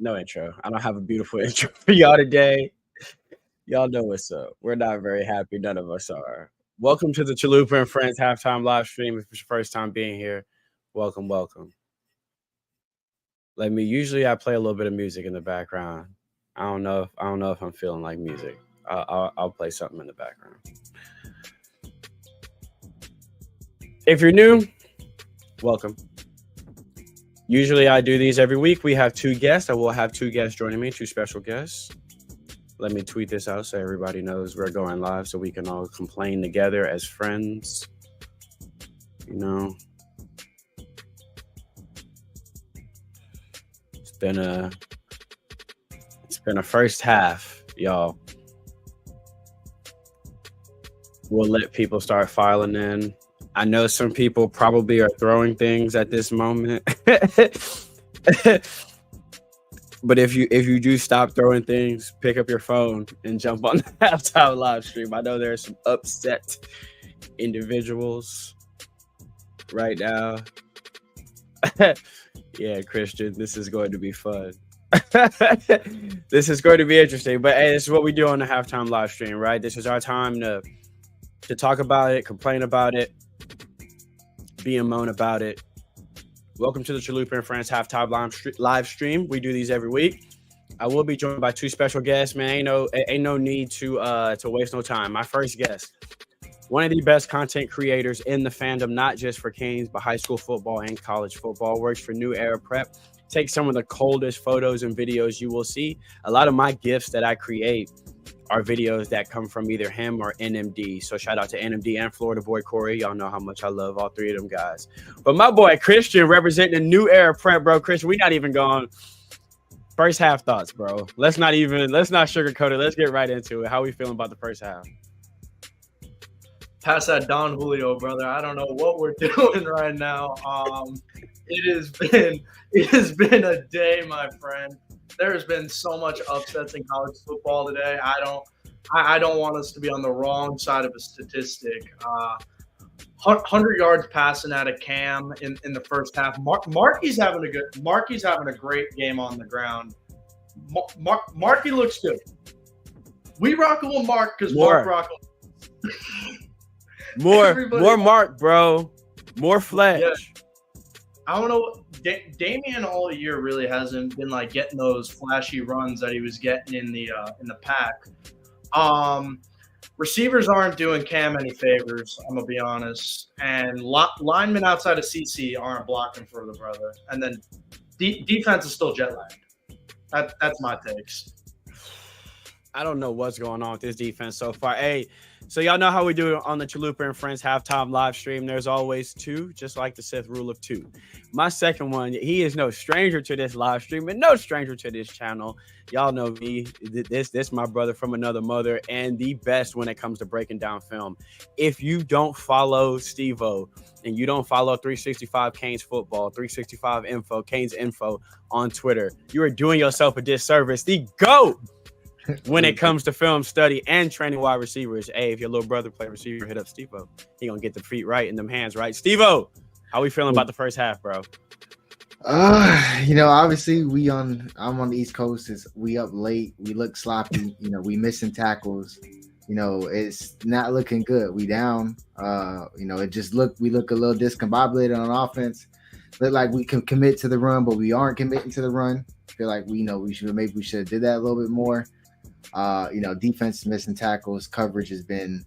No intro. I don't have a beautiful intro for y'all today. Y'all know what's up. We're not very happy. None of us are. Welcome to the Chalupa and Friends halftime live stream. If it's your first time being here, welcome, welcome. Usually I play a little bit of music in the background. I don't know if I'm feeling like music. I'll play something in the background. If you're new, welcome. Usually I do these every week. We have two guests. I will have two guests joining me, two special guests. Let me tweet this out so everybody knows we're going live so we can all complain together as friends. You know, it's been a first half, y'all. We'll let people start filing in. I know some people probably are throwing things at this moment. But if you do stop throwing things, pick up your phone and jump on the halftime live stream. I know there are some upset individuals right now. Yeah, Christian, this is going to be fun. This is going to be interesting. But hey, this is what we do on the halftime live stream, right? This is our time to talk about it, complain about it, be and moan about it. Welcome to the Chalupa and Friends halftime live stream. We do these every week. I will be joined by two special guests, man. Ain't no need to waste no time. My first guest, one of the best content creators in the fandom, not just for Canes, but high school football and college football. Works for New Era Prep. Takes some of the coldest photos and videos you will see. A lot of my gifts that I create are videos that come from either him or NMD. So shout out to NMD and Florida boy Corey. Y'all know how much I love all three of them guys. But my boy Christian representing the New Era Prep, bro. Christian, we not even going. First half thoughts, bro. Let's not sugarcoat it. Let's get right into it. How we feeling about the first half? Pass that Don Julio, brother. I don't know what we're doing right now. It has been a day, my friend. There has been so much upsets in college football today. I don't want us to be on the wrong side of a statistic. 100 yards passing out of Cam in the first half. Marky's having a great game on the ground. Marky looks good. We rock with Mark because Mark rock. More Mark, bro. More flesh. Yeah. I don't know. Damian all year really hasn't been like getting those flashy runs that he was getting in the pack. Receivers aren't doing Cam any favors, I'm gonna be honest, and linemen outside of CC aren't blocking for the brother. And then defense is still jet lagged. That's my takes. I don't know what's going on with this defense so far. Hey, so y'all know how we do it on the Chalupa and Friends halftime live stream. There's always two, just like the Sith rule of two. My second one, he is no stranger to this live stream and no stranger to this channel. Y'all know me. This my brother from another mother and the best when it comes to breaking down film. If you don't follow Stevo and you don't follow 365 Canes Football, 365 Info, Canes Info on Twitter, you are doing yourself a disservice. The GOAT when it comes to film study and training wide receivers. Hey, if your little brother play receiver, hit up Stevo. He gonna get the feet right and them hands right. Stevo, how we feeling about the first half, bro? Obviously I'm on the East Coast. We up late. We look sloppy. We missing tackles. It's not looking good. We down. We look a little discombobulated on offense. Look like we can commit to the run, but we aren't committing to the run. Feel like we should have did that a little bit more. Defense missing tackles, coverage has been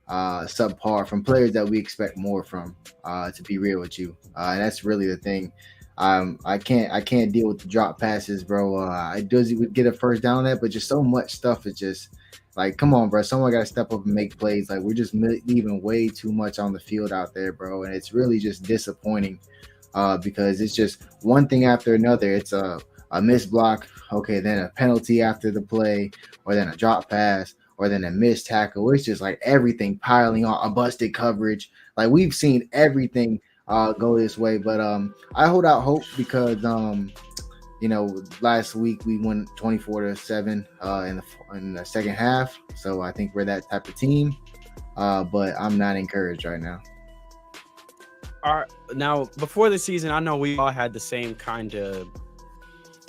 subpar from players that we expect more from, to be real with you. And that's really the thing. I can't deal with the drop passes, bro. I would get a first down there, but just so much stuff is just like, come on, bro. Someone got to step up and make plays. Like, we're just leaving way too much on the field out there, bro. And it's really just disappointing because it's just one thing after another. It's a missed block, okay, then a penalty after the play, or then a drop pass, or then a missed tackle. It's just like everything piling on, a busted coverage. Like, we've seen everything go this way, but I hold out hope because last week we won 24-7 in the second half, so I think we're that type of team. But I'm not encouraged right now. Now, before the season, I know we all had the same kind of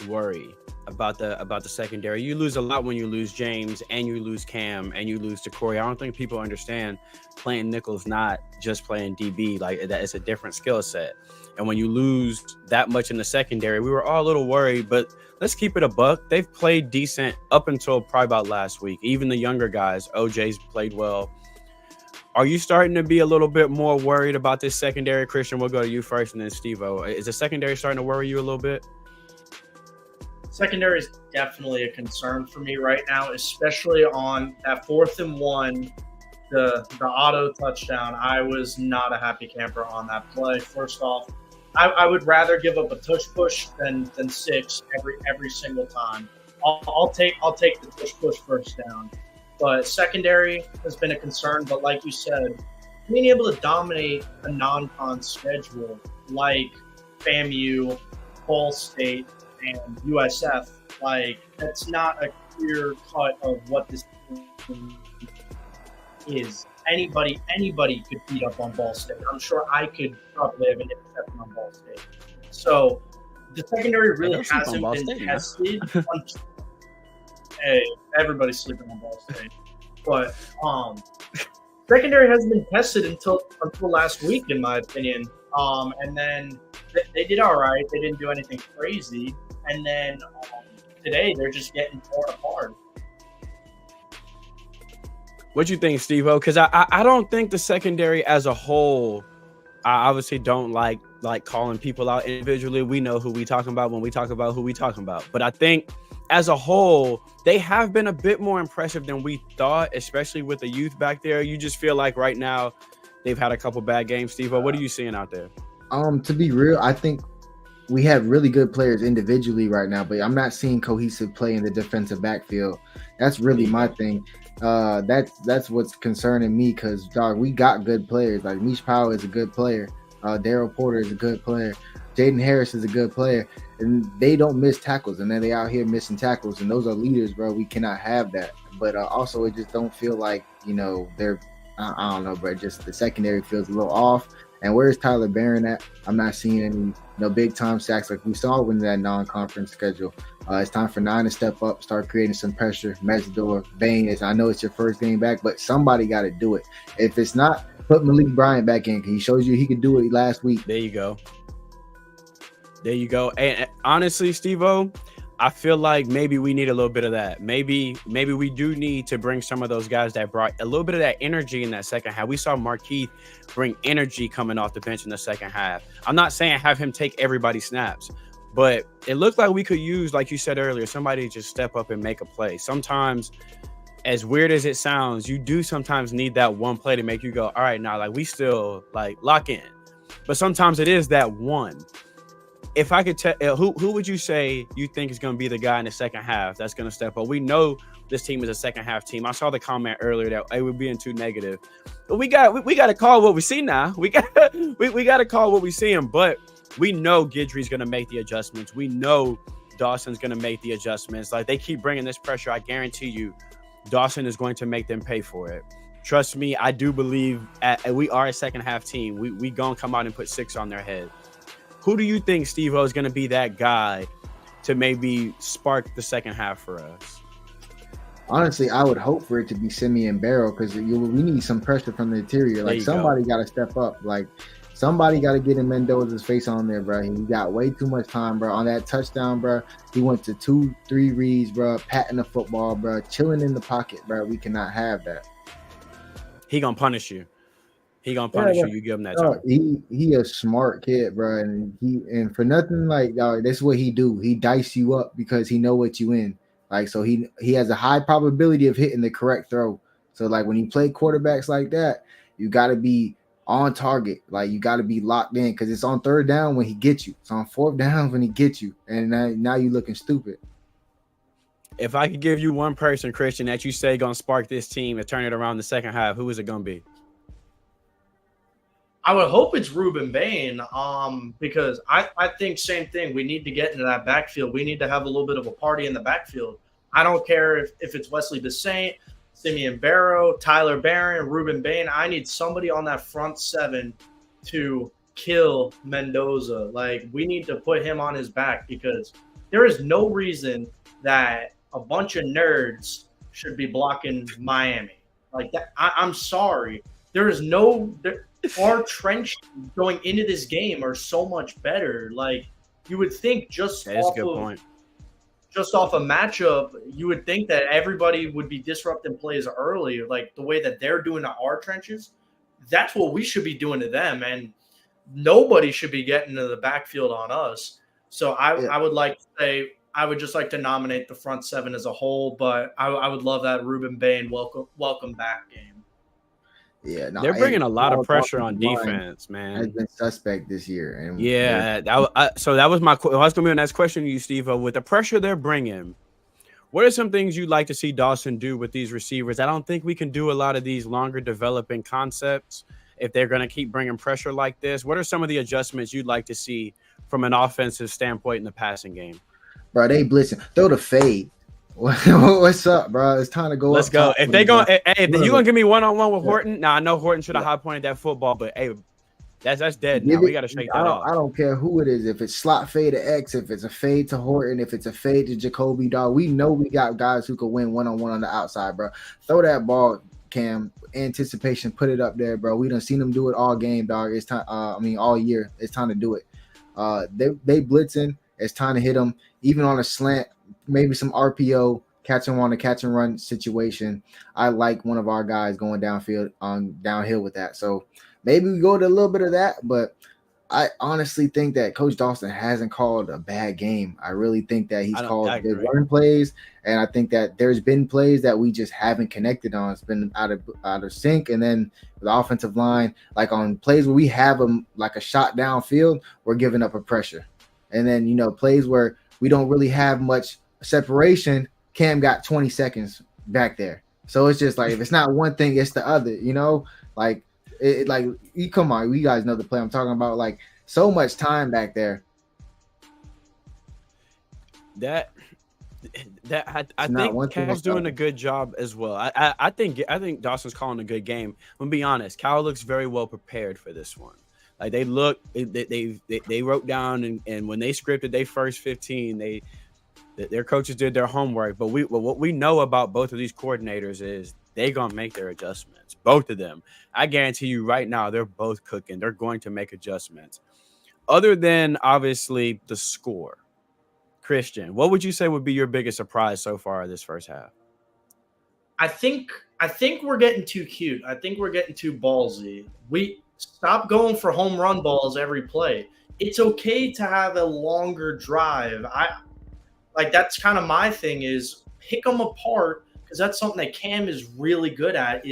worry about the secondary. You lose a lot when you lose James and you lose Cam and you lose to Corey. I don't think people understand playing nickel's not just playing DB. Like that, it's a different skill set. And when you lose that much in the secondary, we were all a little worried. But let's keep it a buck. They've played decent up until probably about last week. Even the younger guys, OJ's played well. Are you starting to be a little bit more worried about this secondary? Christian, we'll go to you first and then Stevo. Is the secondary starting to worry you a little bit? Secondary is definitely a concern for me right now, especially on that 4th and 1, the auto touchdown. I was not a happy camper on that play. First off, I would rather give up a tush push than 6 every single time. I'll take the tush push first down. But secondary has been a concern. But like you said, being able to dominate a non-con schedule like FAMU, Ball State, and USF, like that's not a clear cut of what this team is. Anybody could beat up on Ball State. I'm sure I could probably have an interception on Ball State. So the secondary really hasn't been tested. Hey, everybody's sleeping on Ball State. But secondary hasn't been tested until last week, in my opinion. And then they did all right. They didn't do anything crazy. And then today they're just getting torn apart. What do you think, Stevo? Because I don't think the secondary as a whole, I obviously don't like calling people out individually. We know who we talking about when we talk about who we talking about. But I think as a whole, they have been a bit more impressive than we thought, especially with the youth back there. You just feel like right now they've had a couple bad games. Stevo, what are you seeing out there? To be real, I think we have really good players individually right now, but I'm not seeing cohesive play in the defensive backfield. That's really my thing. That's what's concerning me because, dog, we got good players. Like, Mish Powell is a good player. Daryl Porter is a good player. Jaden Harris is a good player. And they don't miss tackles. And then they out here missing tackles. And those are leaders, bro. We cannot have that. But also, it just don't feel like, they're – I don't know, bro. Just the secondary feels a little off. And where's Tyler Barron at? I'm not seeing any big-time sacks like we saw in that non-conference schedule. It's time for 9 to step up, start creating some pressure. Mesidor, Bain, I know it's your first game back, but somebody got to do it. If it's not, put Malik Bryant back in. He shows you he could do it last week. There you go. And honestly, Stevo, I feel like maybe we need a little bit of that. Maybe we do need to bring some of those guys that brought a little bit of that energy in that second half. We saw Markeith bring energy coming off the bench in the second half. I'm not saying have him take everybody's snaps, but it looked like we could use, like you said earlier, somebody to just step up and make a play. Sometimes, as weird as it sounds, you do sometimes need that one play to make you go, all right, now, like, we still, like, lock in. But sometimes it is that one. If I could tell, who would you say you think is going to be the guy in the second half that's going to step up? We know this team is a second half team. I saw the comment earlier that hey, we're being too negative, but we got to call what we see now. We got to call what we see him. But we know Guidry's going to make the adjustments. We know Dawson's going to make the adjustments. Like, they keep bringing this pressure. I guarantee you, Dawson is going to make them pay for it. Trust me, I do believe we are a second half team. We gonna come out and put 6 on their head. Who do you think, Stevo, is going to be that guy to maybe spark the second half for us? Honestly, I would hope for it to be Simeon Barrow because we need some pressure from the interior. Like, somebody got to step up. Like, somebody got to get in Mendoza's face on there, bro. He got way too much time, bro. On that touchdown, bro, he went to 2-3 reads, bro, patting the football, bro, chilling in the pocket, bro. We cannot have that. He going to punish you. He gonna punish you. You give him that time. He a smart kid, bro, and for nothing like that's what he do. He dice you up because he know what you in. Like, so he has a high probability of hitting the correct throw. So like when you play quarterbacks like that, you got to be on target. Like, you got to be locked in because it's on 3rd down when he gets you. It's on 4th down when he gets you, and now you looking stupid. If I could give you one person, Christian, that you say gonna spark this team and turn it around the second half, who is it gonna be? I would hope it's Ruben Bain, because I think same thing. We need to get into that backfield. We need to have a little bit of a party in the backfield. I don't care if it's Wesley DeSaint, Simeon Barrow, Tyler Barron, Ruben Bain. I need somebody on that front 7 to kill Mendoza. Like, we need to put him on his back because There is no reason that a bunch of nerds should be blocking Miami like that. I'm sorry. There is no our trench going into this game are so much better. Like you would think just That is a off good of point. just off a matchup, you would think that everybody would be disrupting plays early, like the way that they're doing to our trenches. That's what we should be doing to them, and nobody should be getting to the backfield on us. So I would like to say I would just like to nominate the front seven as a whole, but I would love that Ruben Bain welcome back game. Yeah, no, They're bringing a lot of Paul's pressure on offensive line defense, man. has been suspect this year, and Yeah, so that was my. That's gonna be the next question to you, Steve. With the pressure they're bringing, what are some things you'd like to see Dawson do with these receivers? I don't think we can do a lot of these longer developing concepts if they're going to keep bringing pressure like this. What are some of the adjustments you'd like to see from an offensive standpoint in the passing game? bro, they blitzing. Throw the fade. What's up, bro? It's time to go. Let's go. If they go, if you gonna give me one-on-one with Horton, now I know Horton should have high pointed that football, but hey, that's dead now. We got to shake that off. I don't care who it is. If it's slot fade to X, if it's a fade to Horton, if it's a fade to Jacoby, dog, we know we got guys who can win one-on-one on the outside, bro. Throw that ball, Cam. Anticipation, put it up there, bro. We done seen them do it all game, dog. It's time. All year. It's time to do it. They blitzing. It's time to hit them, even on a slant. Maybe some RPO, catch them on a catch and run situation. I like one of our guys going downhill with that. So maybe we go to a little bit of that, but I honestly think that Coach Dawson hasn't called a bad game. I really think that he's called good run plays, and I think that there's been plays that we just haven't connected on. It's been out of sync, and then the offensive line, like on plays where we have them like a shot downfield, we're giving up a pressure, and then plays where we don't really have much separation. Cam got 20 seconds back there, so it's just like if it's not one thing, it's the other. Like. Come on, you guys know the play I'm talking about. Like so much time back there. I think Cal's doing a good job as well. I think Dawson's calling a good game. I'm gonna be honest. Cal looks very well prepared for this one. Like they wrote down and when they scripted their first 15, their coaches did their homework. But what we know about both of these coordinators is they're gonna make their adjustments. Both of them. I guarantee you right now, they're both cooking. They're going to make adjustments. Other than obviously the score, Christian, what would you say would be your biggest surprise so far this first half? I think we're getting too cute. I think we're getting too ballsy. We stop going for home run balls every play. It's okay to have a longer drive. That's kind of my thing is pick them apart because that's something that Cam is really good at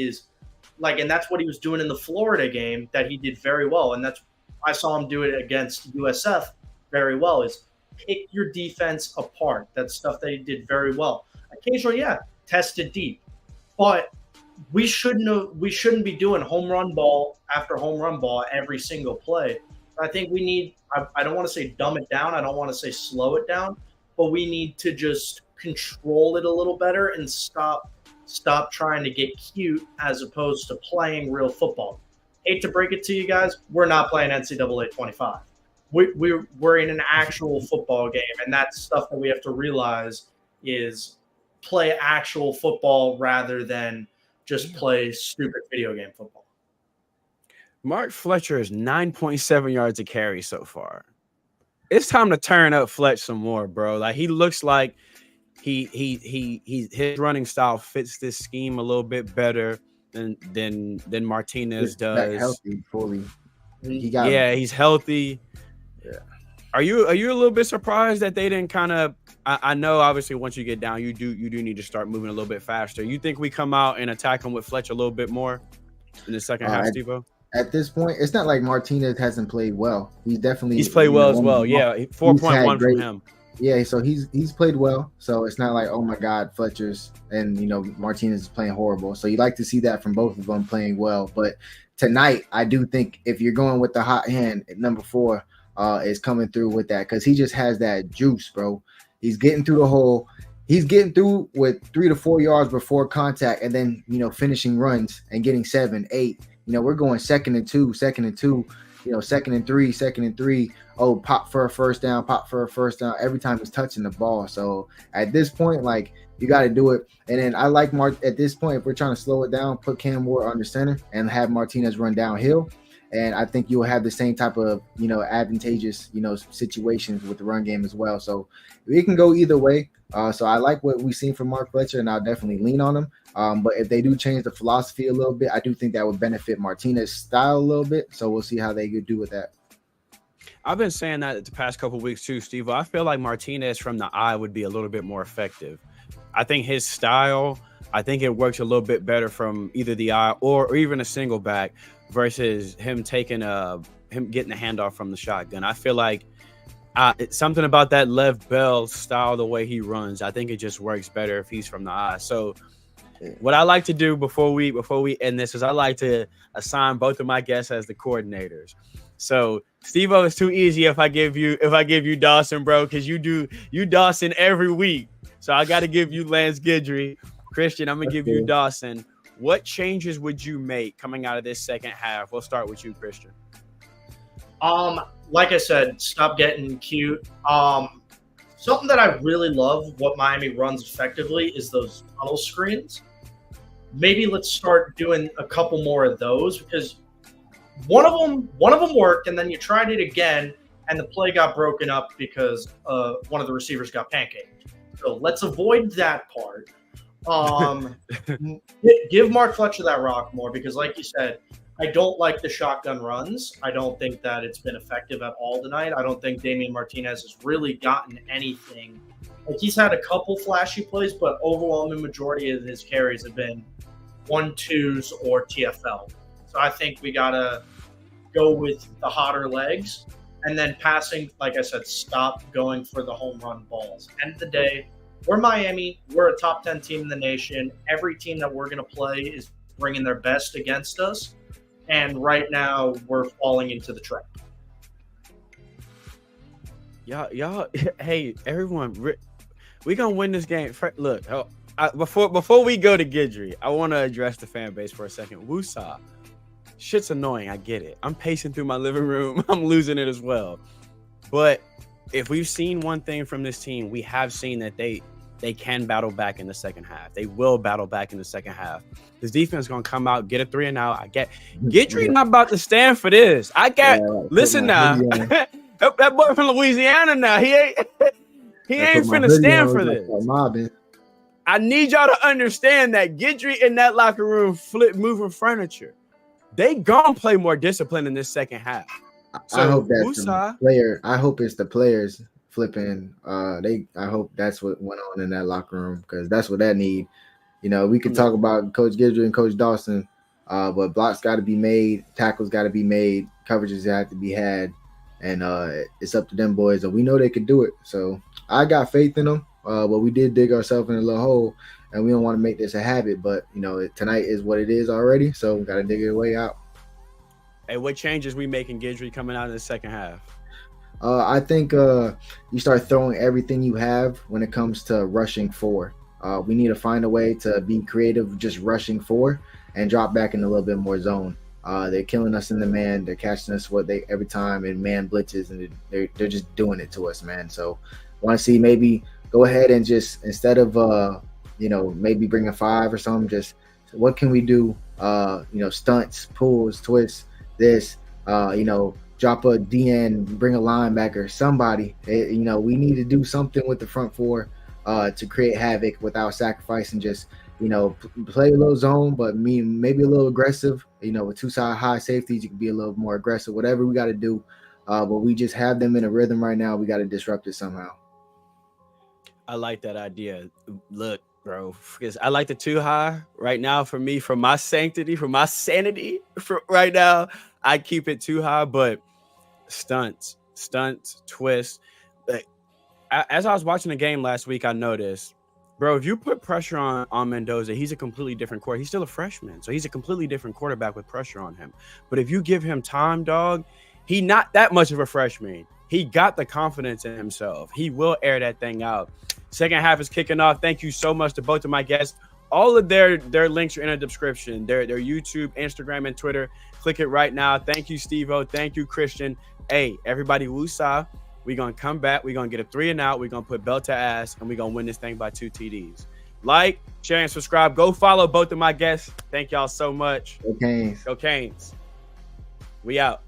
and that's what he was doing in the Florida game that he did very well. And I saw him do it against USF very well is pick your defense apart. That's stuff that he did very well. Occasionally, test it deep. But we shouldn't be doing home run ball after home run ball every single play. I think we need, I don't want to say dumb it down. I don't want to say slow it down, but we need to just control it a little better and stop trying to get cute as opposed to playing real football. Hate to break it to you guys, we're not playing NCAA 25. We're in an actual football game, and that's stuff that we have to realize is play actual football rather than just play stupid video game football. Mark Fletcher is 9.7 yards a carry so far. It's time to turn up Fletch some more, bro. Like he looks like his running style fits this scheme a little bit better than Martinez does. Healthy fully. He's healthy. Yeah. Are you a little bit surprised that they didn't kind of? I know obviously once you get down, you do need to start moving a little bit faster. You think we come out and attack him with Fletch a little bit more in the second half, Stevo? At this point, it's not like Martinez hasn't played well. He's played well as well. Yeah, 4.1 from him. Yeah, so he's played well. So it's not like, oh my God, Fletcher's and Martinez is playing horrible. So you like to see that from both of them playing well. But tonight, I do think if you're going with the hot hand at number 4, is coming through with that because he just has that juice, bro. He's getting through the hole. He's getting through with 3 to 4 yards before contact, and then finishing runs and getting 7, 8. We're going second and two, second and 3, oh, pop for a first down, pop for a first down every time he's touching the ball. So at this point, like, you got to do it. And then I like Mark at this point, if we're trying to slow it down, put Cam Ward under center and have Martinez run downhill. And I think you'll have the same type of, advantageous, situations with the run game as well. So we can go either way. So I like what we've seen from Mark Fletcher, and I'll definitely lean on him. But if they do change the philosophy a little bit, I do think that would benefit Martinez's style a little bit. So we'll see how they do with that. I've been saying that the past couple of weeks too, Steve. I feel like Martinez from the eye would be a little bit more effective. I think his style, I think it works a little bit better from either the eye or even a single back versus him getting the handoff from the shotgun. I feel like it's something about that Lev Bell style, the way he runs. I think it just works better if he's from the eye. So what I like to do before we end this is I like to assign both of my guests as the coordinators. So Stevo, it's too easy if I give you Dawson, bro, because you Dawson every week. So I got to give you Lance Guidry. Christian, I'm gonna give you Dawson. What changes would you make coming out of this second half? We'll start with you, Christian. Like I said, stop getting cute. Something that I really love what Miami runs effectively is those tunnel screens. Maybe let's start doing a couple more of those, because one of them worked, and then you tried it again, and the play got broken up because one of the receivers got pancaked. So let's avoid that part. Give Mark Fletcher that rock more, because like you said, I don't like the shotgun runs. I don't think that it's been effective at all tonight. I don't think Damian Martinez has really gotten anything. Like, he's had a couple flashy plays, but overwhelming majority of his carries have been 1-2s or TFL. So I think we got to go with the hotter legs. And then passing, like I said, stop going for the home run balls. End of the day, we're Miami. We're a top 10 team in the nation. Every team that we're going to play is bringing their best against us. And right now, we're falling into the trap. Y'all, hey, everyone, we're going to win this game. Look, before we go to Guidry, I want to address the fan base for a second. Woosaw. Shit's annoying. I get it. I'm pacing through my living room. I'm losing it as well. But if we've seen one thing from this team, we have seen that they can battle back in the second half. They will battle back in the second half. This defense is going to come out, get a 3 and out. Guidry not about to stand for this. Listen now. That boy from Louisiana now. He ain't finna stand for this. I need y'all to understand that Guidry in that locker room moving furniture. They gonna play more discipline in this second half. So, I hope that's the player. I hope it's the players flipping. I hope that's what went on in that locker room, because that's what that need. We could talk about Coach Guidry and Coach Dawson, but blocks got to be made, tackles got to be made, coverages have to be had, and it's up to them boys. And we know they could do it. So I got faith in them. But we did dig ourselves in a little hole, and we don't want to make this a habit. But tonight is what it is already, so we got to dig it way out. Hey, what changes we making Guidry coming out in the second half? I think you start throwing everything you have when it comes to rushing 4. We need to find a way to be creative, just rushing 4 and drop back in a little bit more zone. They're killing us in the man. They're catching us every time in man blitzes, and they're just doing it to us, man. So I want to see maybe go ahead and just, instead of maybe bring a 5 or something, just what can we do? Stunts, pulls, twists, this, drop a DN, bring a linebacker, somebody. We need to do something with the front 4 to create havoc without sacrificing. Just play a little zone, but maybe a little aggressive. With 2 side high safeties, you can be a little more aggressive. Whatever we got to do, but we just have them in a rhythm right now. We got to disrupt it somehow. I like that idea. Look, bro, because I like the 2 high right now. For me, for my sanctity, for my sanity, for right now, I keep it 2 high. But stunts, twists. As I was watching the game last week, I noticed, bro, if you put pressure on Mendoza, he's a completely different quarterback. He's still a freshman, so he's a completely different quarterback with pressure on him. But if you give him time, dog, he not that much of a freshman. He got the confidence in himself. He will air that thing out. Second half is kicking off. Thank you so much to both of my guests. All of their links are in the description. Their YouTube, Instagram, and Twitter. Click it right now. Thank you, Stevo. Thank you, Christian. hey, everybody woosah. We're going to come back. We're going to get a 3 and out. We're going to put belt to ass, and we're going to win this thing by 2 TDs. Like, share, and subscribe. Go follow both of my guests. Thank y'all so much. Go Canes. Go Canes. We out.